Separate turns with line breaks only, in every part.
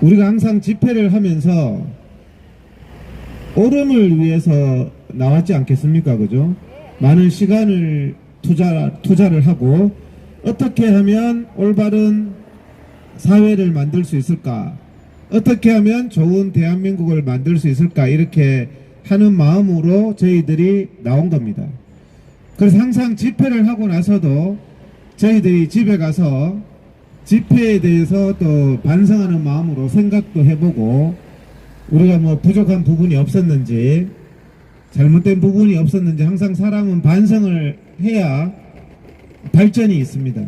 우리가 항상 집회를 하면서 옳음을 위해서 나왔지 않겠습니까? 그죠? 많은 시간을 투자를 하고 어떻게 하면 올바른 사회를 만들 수 있을까? 어떻게 하면 좋은 대한민국을 만들 수 있을까? 이렇게 하는 마음으로 저희들이 나온 겁니다. 그래서 항상 집회를 하고 나서도 저희들이 집에 가서 집회에 대해서 또 반성하는 마음으로 생각도 해보고 우리가 뭐 부족한 부분이 없었는지 잘못된 부분이 없었는지 항상 사람은 반성을 해야 발전이 있습니다.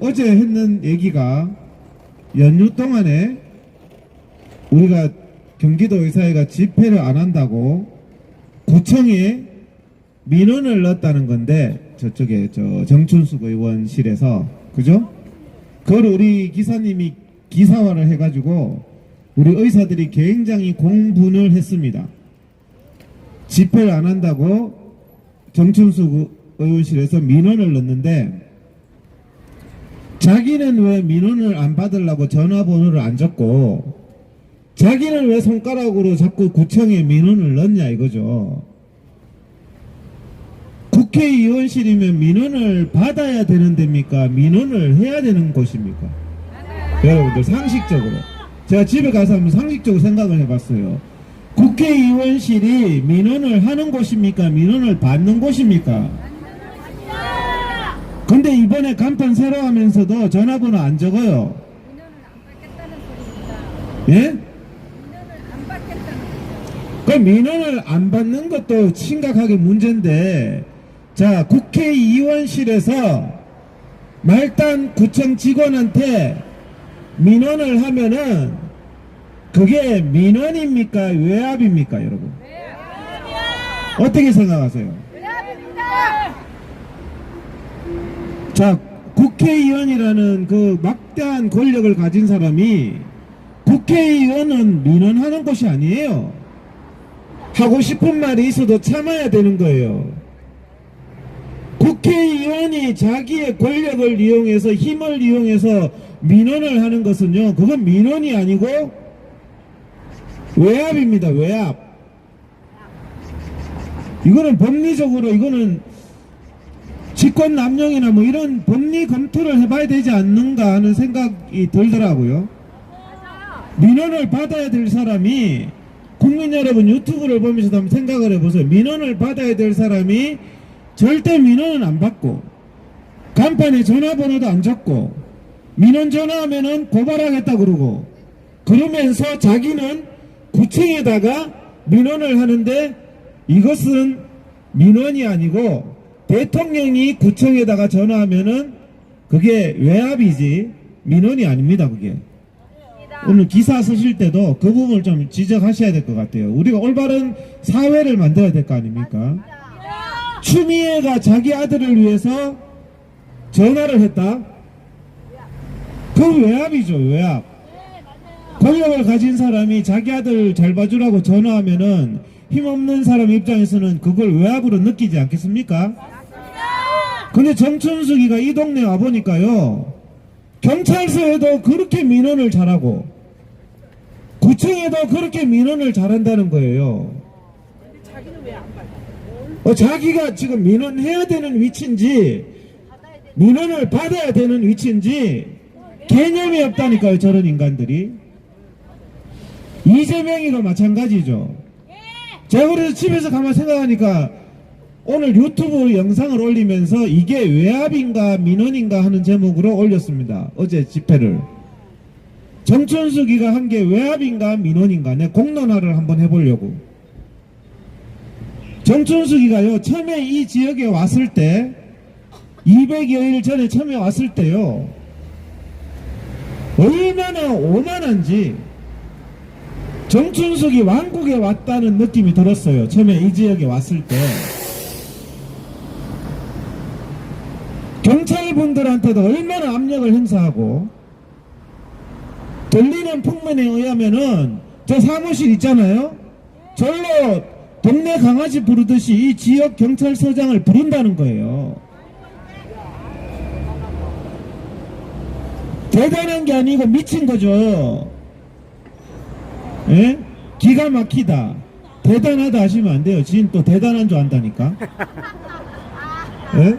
어제 했는 얘기가 연휴 동안에 우리가 경기도의사회가 집회를 안 한다고 구청에 민원을 넣었다는 건데 저쪽에 정춘숙 의원실에서 그죠? 그걸 우리 기사님이 기사화를 해가지고 우리 의사들이 굉장히 공분을 했습니다. 집회를 안 한다고 정춘숙 의원실에서 민원을 넣었는데 자기는 왜 민원을 안 받으려고 전화번호를 안 적고 자기는 왜 손가락으로 자꾸 구청에 민원을 넣냐 이거죠. 국회의원실이면 민원을 받아야 되는 데입니까? 민원을 해야 되는 곳입니까? 여러분들 상식적으로 제가 집에 가서 한번 상식적으로 생각을 해봤어요. 국회의원실이 민원을 하는 곳입니까? 민원을 받는 곳입니까? 근데 이번에 간판 새로 하면서도 전화번호 안 적어요.
민원을 안 받겠다는 소리입니다.
예?
민원을 안 받겠다는 소리죠.
그 민원을 안 받는 것도 심각하게 문제인데 자 국회의원실에서 말단 구청 직원한테 민원을 하면은 그게 민원입니까? 외압입니까? 여러분 어떻게 생각하세요?
외압입니다.
자 국회의원이라는 그 막대한 권력을 가진 사람이 국회의원은 민원하는 곳이 아니에요. 하고 싶은 말이 있어도 참아야 되는 거예요. 국회의원이 자기의 권력을 이용해서 힘을 이용해서 민원을 하는 것은요 그건 민원이 아니고 외압입니다. 외압. 이거는 법리적으로 이거는 직권남용이나 뭐 이런 법리 검토를 해봐야 되지 않는가 하는 생각이 들더라고요. 민원을 받아야 될 사람이 국민 여러분 유튜브를 보면서도 한번 생각을 해보세요. 민원을 받아야 될 사람이 절대 민원은 안 받고 간판에 전화번호도 안 적고 민원 전화하면은 고발하겠다 그러고 그러면서 자기는 구청에다가 민원을 하는데 이것은 민원이 아니고 대통령이 구청에다가 전화하면은 그게 외압이지 민원이 아닙니다. 그게 오늘 기사 쓰실 때도 그 부분을 좀 지적하셔야 될 것 같아요. 우리가 올바른 사회를 만들어야 될 거 아닙니까? 추미애가 자기 아들을 위해서 전화를 했다? 그 외압이죠. 외압. 권력을 가진 사람이 자기 아들 잘 봐주라고 전화하면은 힘없는 사람 입장에서는 그걸 외압으로 느끼지 않겠습니까? 근데 정춘숙이가 이 동네 와보니까요 경찰서에도 그렇게 민원을 잘하고 구청에도 그렇게 민원을 잘한다는 거예요. 자기가 지금 민원해야 되는 위치인지 민원을 받아야 되는 위치인지 개념이 없다니까요. 저런 인간들이. 이재명이가 마찬가지죠. 제가 그래서 집에서 가만 생각하니까 오늘 유튜브 영상을 올리면서 이게 외압인가 민원인가 하는 제목으로 올렸습니다. 어제 집회를. 정춘숙이가 한 게 외압인가 민원인가 내 공론화를 한번 해보려고. 정춘숙이가요 처음에 이 지역에 왔을 때 200여일 전에 처음에 왔을 때요 얼마나 오만한지 정춘숙이 왕국에 왔다는 느낌이 들었어요. 처음에 이 지역에 왔을 때 경찰분들한테도 얼마나 압력을 행사하고 들리는 풍문에 의하면은 저 사무실 있잖아요. 절로 동네 강아지 부르듯이 이 지역 경찰서장을 부른다는 거예요. 대단한 게 아니고 미친 거죠. 예? 기가 막히다. 대단하다 하시면 안 돼요. 지금 또 대단한 줄 안다니까. 예?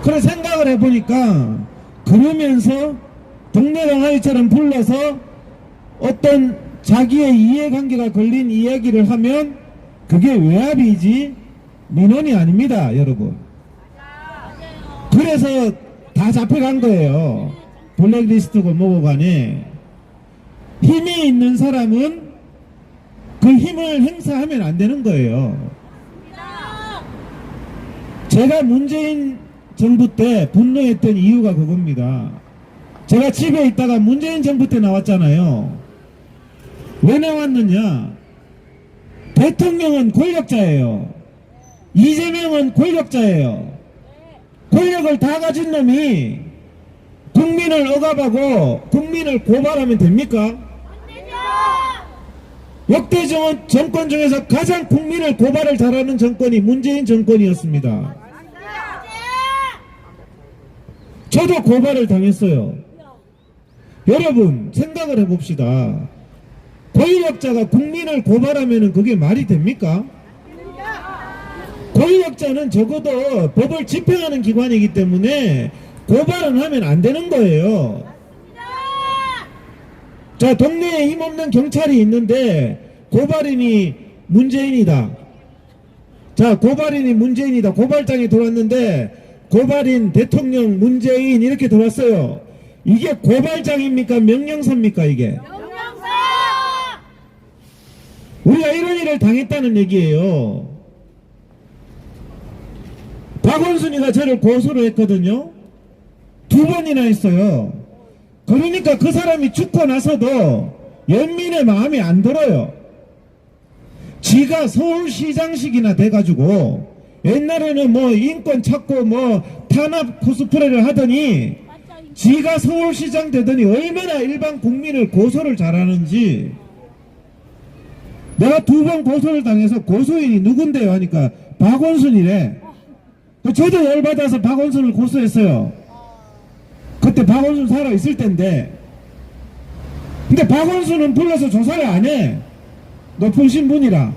그래 생각을 해보니까 그러면서 동네방아이처럼 불러서 어떤 자기의 이해관계가 걸린 이야기를 하면 그게 외압이지 민원이 아닙니다, 여러분. 그래서 다 잡혀간 거예요. 블랙리스트고 뭐고 간에. 힘이 있는 사람은 그 힘을 행사하면 안 되는 거예요. 제가 문재인 정부 때 분노했던 이유가 그겁니다. 제가 집에 있다가 문재인 정부 때 나왔잖아요. 왜 나왔느냐? 대통령은 권력자예요. 이재명은 권력자예요. 권력을 다 가진 놈이 국민을 억압하고 국민을 고발하면 됩니까? 역대 정권 중에서 가장 국민을 고발을 잘하는 정권이 문재인 정권이었습니다. 저도 고발을 당했어요. 여러분 생각을 해봅시다. 권력자가 국민을 고발하면 그게 말이 됩니까? 권력자는 적어도 법을 집행하는 기관이기 때문에 고발은 하면 안 되는 거예요. 자, 동네에 힘없는 경찰이 있는데 고발인이 문재인이다. 자, 고발인이 문재인이다. 고발장이 들어왔는데 고발인 대통령 문재인 이렇게 들어왔어요. 이게 고발장입니까? 명령서입니까? 이게?
명령서!
우리가 이런 일을 당했다는 얘기예요. 박원순이가 저를 고소를 했거든요. 2번이나 했어요. 그러니까 그 사람이 죽고 나서도 연민의 마음이 안 들어요. 지가 서울시장식이나 돼가지고 옛날에는 뭐 인권 찾고 뭐 탄압 코스프레를 하더니 지가 서울시장 되더니 얼마나 일반 국민을 고소를 잘하는지. 내가 2번 고소를 당해서 고소인이 누군데요 하니까 박원순이래. 저도 열받아서 박원순을 고소했어요. 그때 박원순 살아있을 텐데. 근데 박원순은 불러서 조사를 안 해. 높은 신분이라.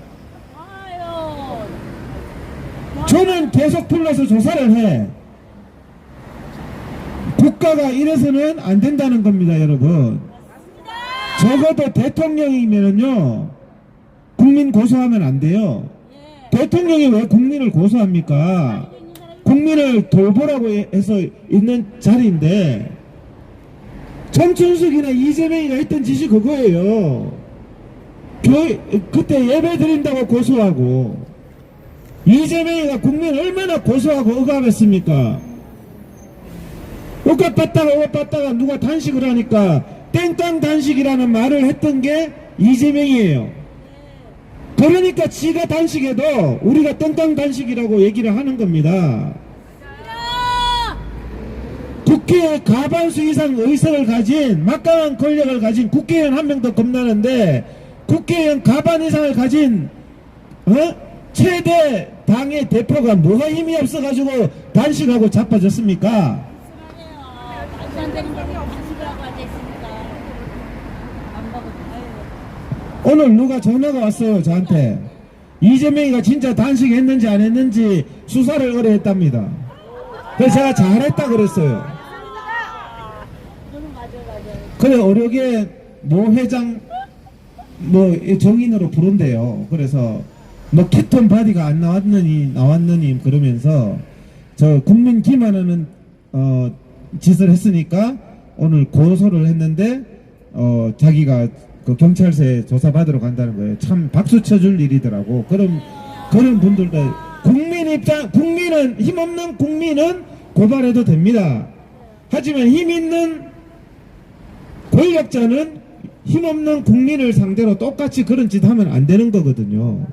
저는 계속 불러서 조사를 해. 국가가 이래서는 안 된다는 겁니다, 여러분. 적어도 대통령이면요 국민 고소하면 안 돼요. 대통령이 왜 국민을 고소합니까? 국민을 돌보라고 해서 있는 자리인데, 정춘숙이나 이재명이가 했던 짓이 그거예요. 그때 예배 드린다고 고소하고, 이재명이가 국민 얼마나 고소하고 억압했습니까? 억압받다가 누가 단식을 하니까 땡깡 단식이라는 말을 했던 게 이재명이에요. 그러니까 지가 단식해도 우리가 땡깡 단식이라고 얘기를 하는 겁니다. 국회에 과반수 이상 의석을 가진 막강한 권력을 가진 국회의원 한 명 더 겁나는데, 국회의원 과반 이상을 가진 최대 당의 대표가 뭐가 힘이 없어가지고 단식하고 자빠졌습니까? 오늘 누가 전화가 왔어요, 저한테. 이재명이가 진짜 단식했는지 안 했는지 수사를 의뢰했답니다. 그래서 제가 잘했다 그랬어요. 그래, 어렵게 모 회장 뭐 정인으로 부른대요. 그래서 뭐 키톤 바디가 안 나왔느니 그러면서 저 국민 기만하는 짓을 했으니까 오늘 고소를 했는데 자기가 그 경찰서에 조사받으러 간다는 거예요. 참 박수 쳐줄 일이더라고. 그런 분들도 국민은 힘없는 국민은 고발해도 됩니다. 하지만 힘 있는 권력자는 힘없는 국민을 상대로 똑같이 그런 짓 하면 안 되는 거거든요.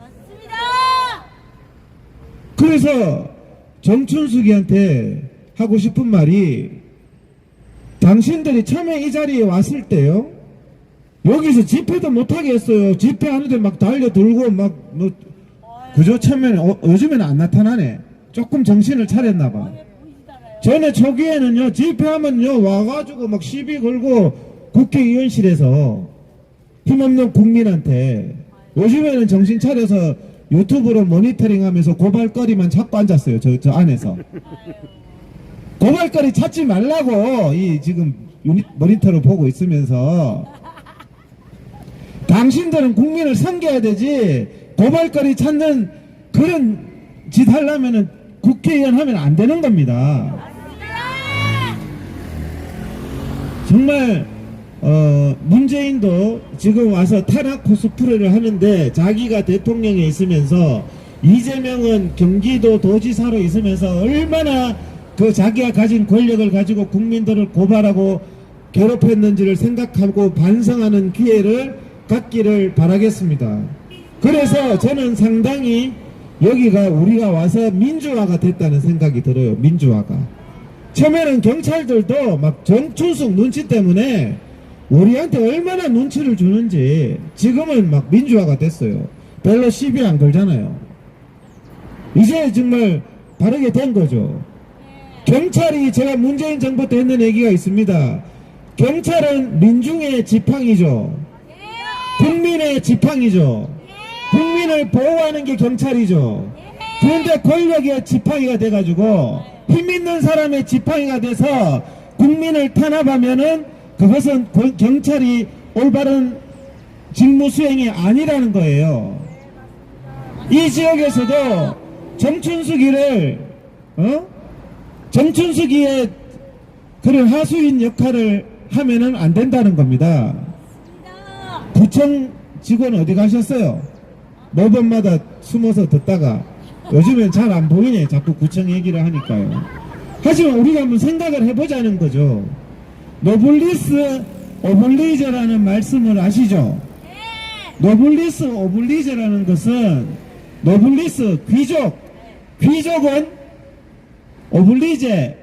그래서 정춘숙이한테 하고 싶은 말이, 당신들이 처음에 이 자리에 왔을 때요, 여기서 집회도 못하게 했어요. 집회하는데 막 달려들고 뭐 그저 처음에는 요즘에는 안 나타나네. 조금 정신을 차렸나봐. 전에 초기에는요, 집회하면요, 와가지고 막 시비 걸고 국회의원실에서 힘없는 국민한테, 요즘에는 정신 차려서 유튜브로 모니터링 하면서 고발거리만 찾고 앉았어요. 저 안에서. 고발거리 찾지 말라고, 이 지금 모니터로 보고 있으면서. 당신들은 국민을 섬겨야 되지, 고발거리 찾는 그런 짓 하려면은 국회의원 하면 안 되는 겁니다. 정말 문재인도 지금 와서 탄핵 코스프레를 하는데, 자기가 대통령에 있으면서 이재명은 경기도 도지사로 있으면서 얼마나 그 자기가 가진 권력을 가지고 국민들을 고발하고 괴롭혔는지를 생각하고 반성하는 기회를 갖기를 바라겠습니다. 그래서 저는 상당히 여기가 우리가 와서 민주화가 됐다는 생각이 들어요. 민주화가. 처음에는 경찰들도 막 정춘숙 눈치 때문에 우리한테 얼마나 눈치를 주는지, 지금은 막 민주화가 됐어요. 별로 시비 안 걸잖아요. 이제 정말 바르게 된 거죠. 경찰이, 제가 문재인 정부 때 했는 얘기가 있습니다. 경찰은 민중의 지팡이죠. 국민의 지팡이죠. 국민을 보호하는 게 경찰이죠. 그런데 권력의 지팡이가 돼가지고 힘 있는 사람의 지팡이가 돼서 국민을 탄압하면은 그것은 경찰이 올바른 직무 수행이 아니라는 거예요. 이 지역에서도 정춘숙이의 그런 하수인 역할을 하면은 안 된다는 겁니다. 구청 직원 어디 가셨어요? 매번마다 숨어서 듣다가 요즘엔 잘 안 보이네. 자꾸 구청 얘기를 하니까요. 하지만 우리가 한번 생각을 해보자는 거죠. 노블리스 오블리제라는 말씀을 아시죠? 노블리스 오블리제라는 것은, 노블리스 귀족은 오블리제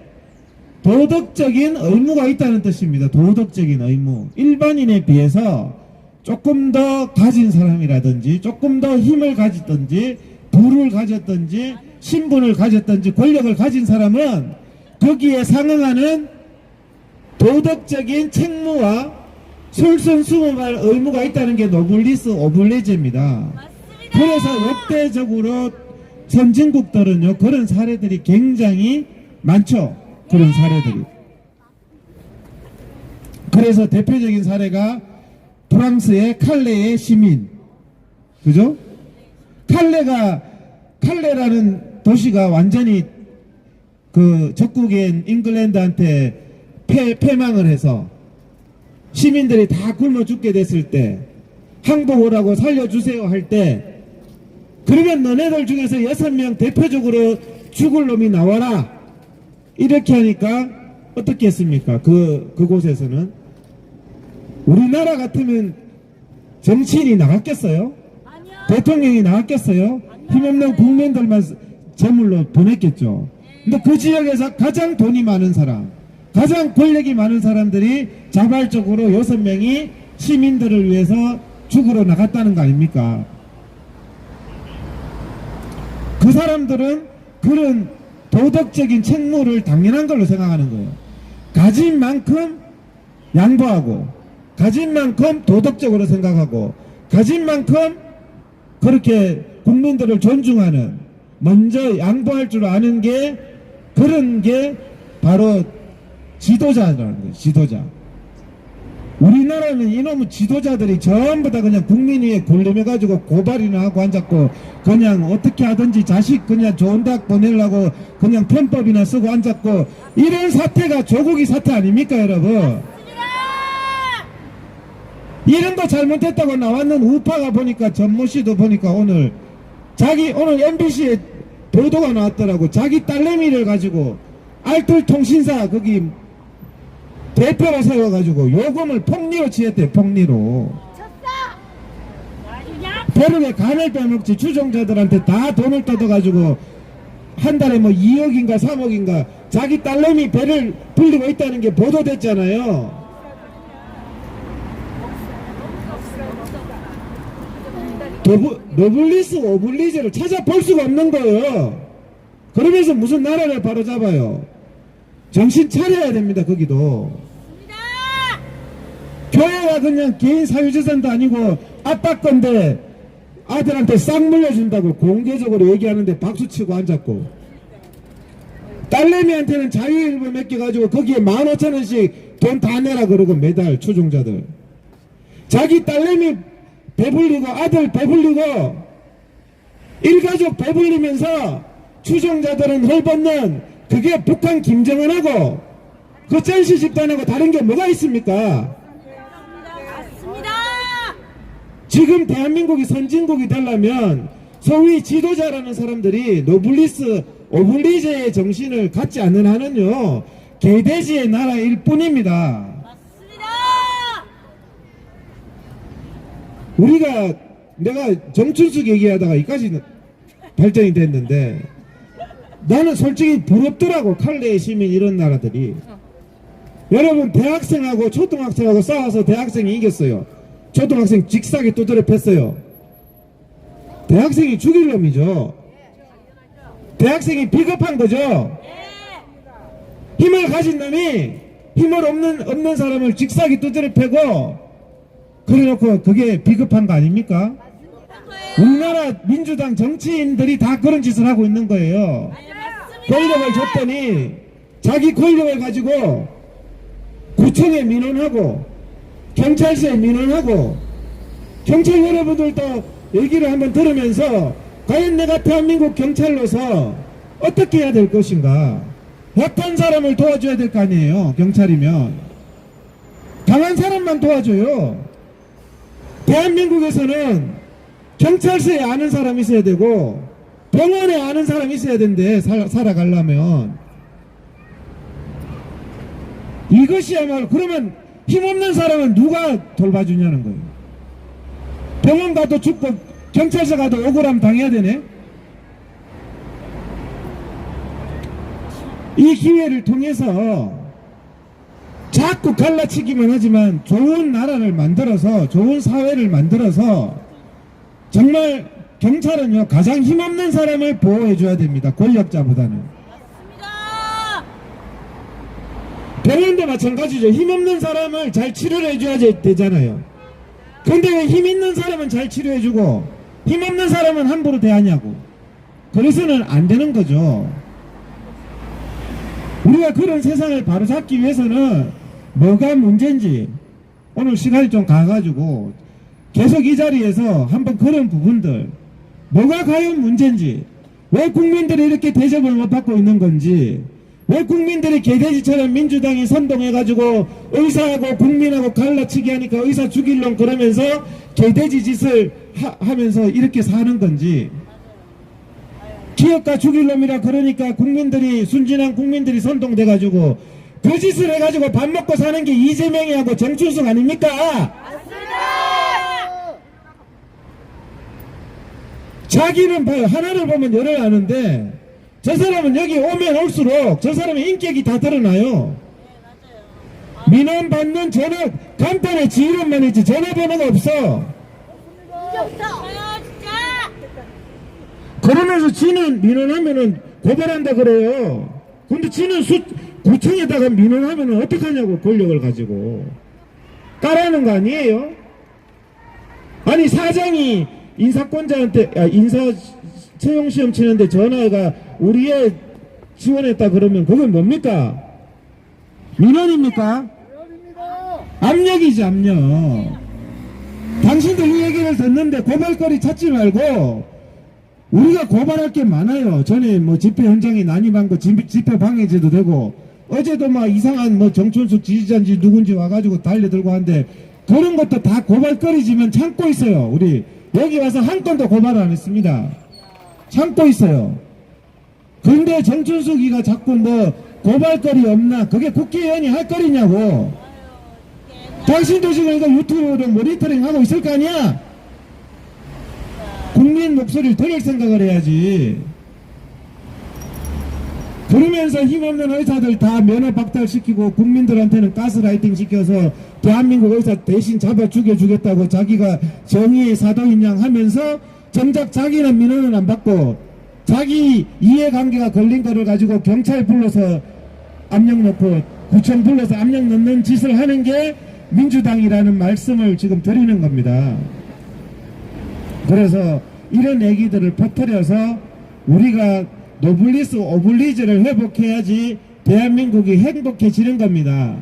도덕적인 의무가 있다는 뜻입니다. 도덕적인 의무. 일반인에 비해서 조금 더 가진 사람이라든지, 조금 더 힘을 가졌든지, 부를 가졌든지, 신분을 가졌든지, 권력을 가진 사람은 거기에 상응하는 도덕적인 책무와 솔선수범할 의무가 있다는 게 노블리스 오블리제입니다. 그래서 역대적으로 선진국들은요, 그런 사례들이 굉장히 많죠. 그런 사례들이. 그래서 대표적인 사례가 프랑스의 칼레의 시민, 그죠? 칼레라는 도시가 완전히 그 적국인 잉글랜드한테 패망을 해서 시민들이 다 굶어 죽게 됐을 때, 항복을 살려주세요 할 때, 그러면 너네들 중에서 6명 대표적으로 죽을 놈이 나와라, 이렇게 하니까 어떻게 했습니까? 그곳에서는 우리나라 같으면 정치인이 나갔겠어요?
아니요.
대통령이 나갔겠어요? 힘없는 국민들만 제물로 보냈겠죠. 근데 그 지역에서 가장 돈이 많은 사람, 가장 권력이 많은 사람들이 자발적으로 6명이 시민들을 위해서 죽으러 나갔다는 거 아닙니까? 그 사람들은 그런 도덕적인 책무를 당연한 걸로 생각하는 거예요. 가진 만큼 양보하고, 가진 만큼 도덕적으로 생각하고, 가진 만큼 그렇게 국민들을 존중하는, 먼저 양보할 줄 아는 게, 그런 게 바로 지도자라는 거예요. 지도자. 우리나라는 이놈의 지도자들이 전부 다 그냥 국민 위에 군림해가지고 고발이나 하고 앉았고, 그냥 어떻게 하든지 자식 그냥 좋은 대학 보내려고 그냥 편법이나 쓰고 앉았고, 이런 사태가 조국이 사태 아닙니까, 여러분? 이름도 잘못했다고 나왔는 우파가 보니까, 전모 씨도 보니까 오늘 MBC에 보도가 나왔더라고. 자기 딸내미를 가지고 알뜰통신사 거기 대표로 세워가지고 요금을 폭리로 취했대. 폭리로. 벼룩에 간을 빼먹지. 추종자들한테 다 돈을 뜯어가지고 한 달에 뭐 2억인가 3억인가 자기 딸내미 배를 불리고 있다는 게 보도됐잖아요. 노블리스 오블리제를 찾아볼 수가 없는 거예요. 그러면서 무슨 나라를 바로잡아요? 정신 차려야 됩니다. 거기도 교회가 그냥 개인 사유재산도 아니고 아빠 건데 아들한테 싹 물려준다고 공개적으로 얘기하는데 박수치고 앉았고, 딸내미한테는 자유일보 맡겨가지고 거기에 15,000원씩 돈 다 내라 그러고 매달 추종자들, 자기 딸내미 배불리고 아들 배불리고 일가족 배불리면서 추종자들은 헐벗는, 그게 북한 김정은하고 그 짠시 집단하고 다른 게 뭐가 있습니까? 지금 대한민국이 선진국이 되려면 소위 지도자라는 사람들이 노블리스 오블리제의 정신을 갖지 않는 한은요 개돼지의 나라일 뿐입니다. 우리가, 내가 정춘숙 얘기하다가 이까지 발전이 됐는데, 나는 솔직히 부럽더라고. 칼레의 시민 이런 나라들이. 여러분, 대학생하고 초등학생하고 싸워서 대학생이 이겼어요. 초등학생 직사게 두드려 팼어요. 대학생이 죽일 놈이죠. 대학생이 비겁한 거죠. 힘을 가진 놈이 힘을 없는 사람을 직사게 두드려 패고 그래놓고 그게 비겁한 거 아닙니까? 우리나라 민주당 정치인들이 다 그런 짓을 하고 있는 거예요. 권력을 줬더니 자기 권력을 가지고 구청에 민원하고 경찰서에 민원하고, 경찰 여러분들도 얘기를 한번 들으면서 과연 내가 대한민국 경찰로서 어떻게 해야 될 것인가. 약한 사람을 도와줘야 될 거 아니에요. 경찰이면 강한 사람만 도와줘요. 대한민국에서는 경찰서에 아는 사람이 있어야 되고 병원에 아는 사람이 있어야 된대. 살아가려면. 이것이야말로, 그러면 힘없는 사람은 누가 돌봐주냐는 거예요. 병원 가도 죽고 경찰서 가도 억울함 당해야 되네. 이 기회를 통해서 자꾸 갈라치기만 하지만 좋은 나라를 만들어서, 좋은 사회를 만들어서, 정말 경찰은요 가장 힘없는 사람을 보호해 줘야 됩니다. 권력자보다는. 병원도 마찬가지죠. 힘없는 사람을 잘 치료를 해줘야 되잖아요. 그런데 왜 힘있는 사람은 잘 치료해주고 힘없는 사람은 함부로 대하냐고. 그래서는 안 되는 거죠. 우리가 그런 세상을 바로잡기 위해서는 뭐가 문제인지 오늘 시간이 좀 가가지고 계속 이 자리에서 한번 그런 부분들, 뭐가 과연 문제인지, 왜 국민들이 이렇게 대접을 못 받고 있는 건지, 왜 국민들이 개돼지처럼 민주당이 선동해가지고 의사하고 국민하고 갈라치기 하니까 의사 죽일 놈 그러면서 개돼지 짓을 하면서 이렇게 사는 건지, 기업가 죽일 놈이라 그러니까 국민들이, 순진한 국민들이 선동돼가지고 그 짓을 해가지고 밥 먹고 사는 게 이재명이하고 정춘숙 아닙니까? 자기는 봐요. 하나를 보면 열을 아는데 저 사람은 여기 오면 올수록 저 사람의 인격이 다 드러나요. 민원 받는 전화, 간판에 지 이름만 있지 전화번호가 없어. 그러면서 지는 민원하면은 고발한다 그래요. 근데 지는 구청에다가 민원하면은 어떡하냐고. 권력을 가지고 까라는 거 아니에요? 아니 사장이 인사권자한테 인사 채용시험 치는데 전화가 우리 애 지원했다 그러면 그건 뭡니까? 민원입니까? 압력이지, 압력. 당신들 이 얘기를 듣는데 고발거리 찾지 말고, 우리가 고발할 게 많아요. 전에 뭐 집회 현장에 난입한 거 집회 방해죄도 되고, 어제도 막 이상한 뭐 정춘숙 지지자인지 누군지 와가지고 달려들고 하는데, 그런 것도 다 고발거리지만 참고 있어요. 우리 여기 와서 한 건도 고발 안 했습니다. 참고 있어요. 근데 정춘숙이가 자꾸 뭐 고발거리 없나, 그게 국회의원이 할 거리냐고. 당신도 지금 이거 유튜브로 모니터링 하고 있을 거 아니야? 국민 목소리를 들을 생각을 해야지. 그러면서 힘없는 의사들 다 면허 박탈시키고 국민들한테는 가스라이팅 시켜서 대한민국 의사 대신 잡아 죽여주겠다고 자기가 정의의 사도인 양 하면서 정작 자기는 민원은 안 받고 자기 이해관계가 걸린 거를 가지고 경찰 불러서 압력 넣고 구청 불러서 압력 넣는 짓을 하는 게 민주당이라는 말씀을 지금 드리는 겁니다. 그래서 이런 얘기들을 퍼뜨려서 우리가 노블리스 오블리주를 회복해야지 대한민국이 행복해지는 겁니다.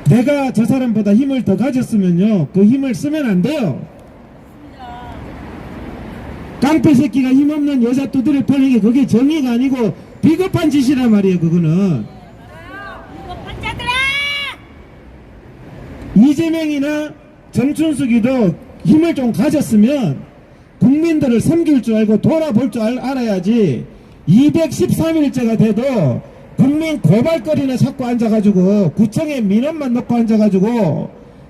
내가 저 사람보다 힘을 더 가졌으면요, 그 힘을 쓰면 안 돼요. 깡패 새끼가 힘없는 여자 두드려 패는 게 그게 정의가 아니고 비겁한 짓이란 말이에요. 그거는 이재명이나 정춘숙이도 힘을 좀 가졌으면 국민들을 섬길 줄 알고 돌아볼 줄 알아야지. 213일째가 돼도 국민 고발거리나 찾고 앉아가지고 구청에 민원만 넣고 앉아가지고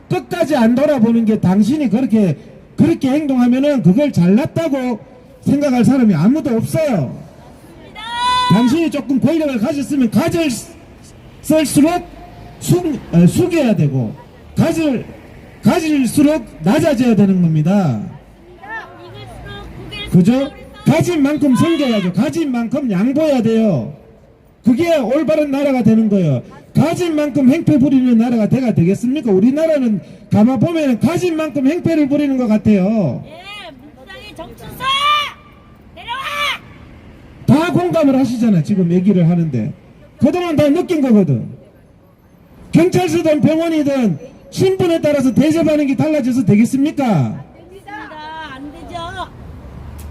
끝까지 안 돌아보는 게, 당신이 그렇게 행동하면은 그걸 잘났다고 생각할 사람이 아무도 없어요. 당신이 조금 권력을 가졌으면 가질수록 숙여야 되고 가질수록 낮아져야 되는 겁니다. 그죠? 가진 만큼 섬겨야죠. 가진 만큼 양보해야 돼요. 그게 올바른 나라가 되는 거예요. 가진 만큼 행패 부리는 나라가 되겠습니까? 우리나라는 가만 보면 가진 만큼 행패를 부리는 것 같아요.
예, 민주당의 정춘수 내려와.
다 공감을 하시잖아. 지금 얘기를 하는데 그동안 다 느낀 거거든. 경찰서든 병원이든 신분에 따라서 대접하는 게 달라져서 되겠습니까?
안 되죠.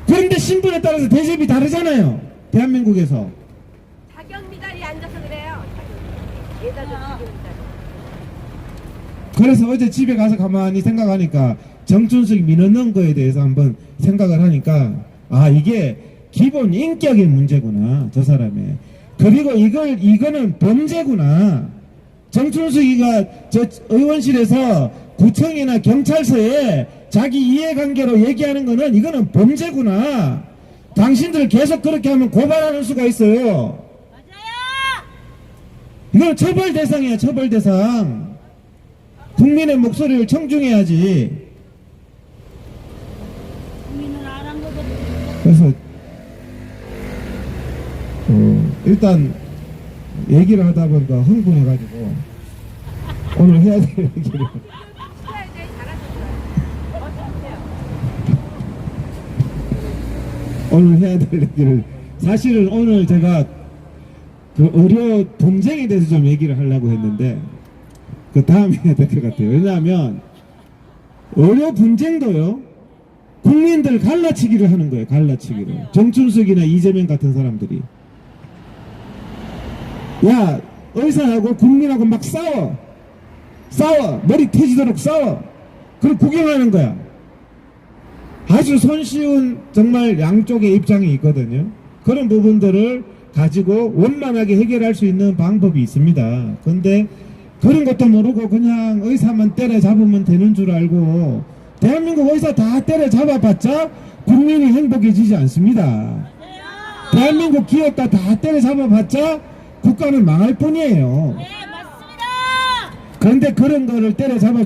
그런데 신분에 따라서 대접이 다르잖아요. 대한민국에서.
자격 미달이 앉아서 그래요. 예다도
그래서 어제 집에 가서 가만히 생각하니까 정춘숙 민원 넣은 거에 대해서 한번 생각을 하니까, 아, 이게 기본 인격의 문제구나, 저 사람의. 그리고 이거는 범죄구나. 정춘숙이가 저 의원실에서 구청이나 경찰서에 자기 이해관계로 얘기하는 거는, 이거는 범죄구나. 당신들 계속 그렇게 하면 고발하는 수가 있어요.
맞아요.
이건 처벌 대상이야, 처벌 대상. 국민의 목소리를 청중해야지.
국민은 안 한 거거든.
그래서 일단 얘기를 하다 보니까 흥분해가지고 오늘 해야 될 얘기를 오늘 해야 될 얘기를, 사실은 오늘 제가 그 의료 분쟁에 대해서 좀 얘기를 하려고 했는데 그 다음에 해야 될 것 같아요. 왜냐하면 의료 분쟁도요, 국민들 갈라치기를 하는 거예요. 갈라치기를. 정춘숙이나 이재명 같은 사람들이, 야, 의사하고 국민하고 막 싸워 머리 터지도록 싸워. 그걸 구경하는 거야. 아주 손쉬운 정말 양쪽의 입장이 있거든요. 그런 부분들을 가지고 원만하게 해결할 수 있는 방법이 있습니다. 그런데 그런 것도 모르고 그냥 의사만 때려잡으면 되는 줄 알고, 대한민국 의사 다 때려잡아봤자 국민이 행복해지지 않습니다. 대한민국 기업가 다 때려잡아봤자 국가는 망할 뿐이에요.
네, 맞습니다.
그런데 그런 거를 때려잡아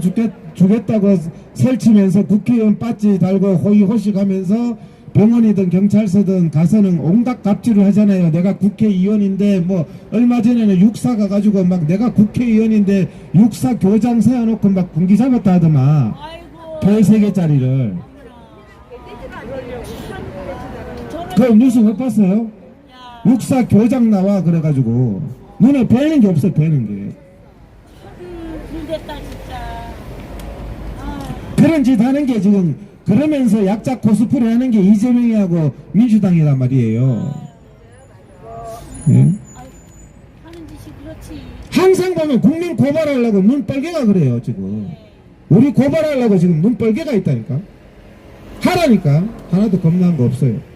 주겠다고 설치면서 국회의원 배지 달고 호의호식하면서 병원이든 경찰서든 가서는 온갖 갑질을 하잖아요. 내가 국회의원인데, 뭐 얼마 전에는 육사 가가지고 막 내가 국회의원인데 육사 교장 세워놓고 막 군기 잡았다 하더만.
아이고.
별 3개짜리를. 그 뉴스 못 봤어요? 육사 교장 나와 그래가지고 눈에 뵈는 게 없어. 뵈는 게.
불됐다 진짜.
그런 짓 하는 게 지금, 그러면서 약자 코스프레 하는 게 이재명이하고 민주당이란 말이에요. 예?
하는 짓이 그렇지.
항상 보면 국민 고발하려고 눈 뻘개가 그래요. 지금 우리 고발하려고 지금 눈 뻘개가 있다니까. 하라니까. 하나도 겁나는 거 없어요.